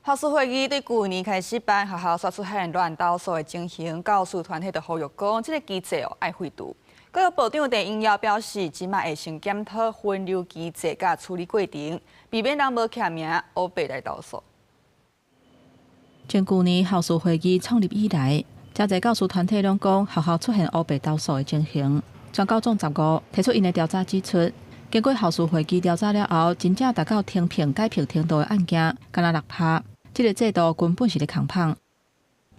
校事会议对去年开始办学校刷出现乱斗数的情形，教师团体就呼吁讲，这个机制爱废除。教育部长陈永尧表示，即马会先检讨分流机制甲处理过程，避免人无签名乌白来投诉。从去年校事会议创立以来，真侪教师团体拢讲学校出现乌白投诉的情形。全高中15提出因的调查指出，经过校事会议调查了后，真正达到停聘改聘程度的案件，敢若6%。这个制度根本是咧空胖。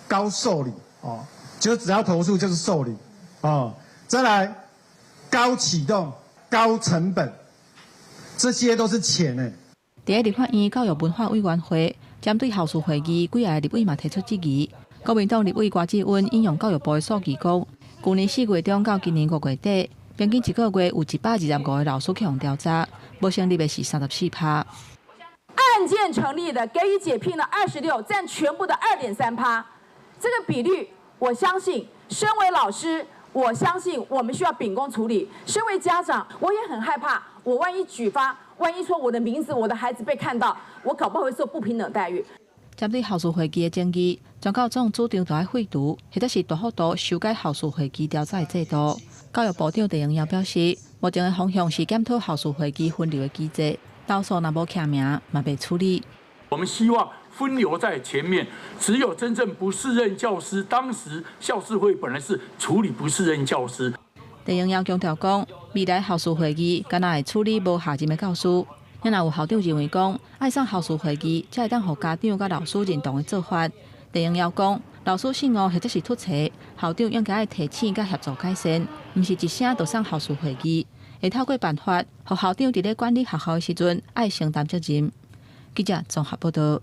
高受理哦，就只要投诉就是受理哦。再来高启动、高成本，这些都是钱呢。伫立法院教育文化委员会针对校事会议，几个立委嘛提出质疑。国民党立委郭志温引用教育部的数据讲，去年4月中到今年5月底，平均一个月有125个老师去互调查，无成立的是34%。案件成立的给予解聘了26%，占全部的2.3%。这个比率，我相信，身为老师，我相信我们需要秉公处理。身为家长，我也很害怕，我万一举发，万一说我的名字，我的孩子被看到，我搞不好会受不平等待遇。针对校事会议的争议，全教总主张就要废除，或者是大幅度修改校事会议调查的制度。教育部长陈永尧表示，目前的方向是检讨校事会议分流的机制。投诉若无签名，嘛被处理。我们希望分流在前面，只有真正不适任教师，当时校事会本来是处理不适任教师。陈永尧强调讲，未来校事会议敢若会处理无下任的教师。若有校长认为讲，爱上校事会议才会当互家长甲老师认同的做法。陈永尧讲，老师失误或者是突袭，校长应该提醒甲协助改善，毋是一声就送校事会议。会透过办法，互校长伫咧管理学校的时阵，爱承担责任。记者综合报道。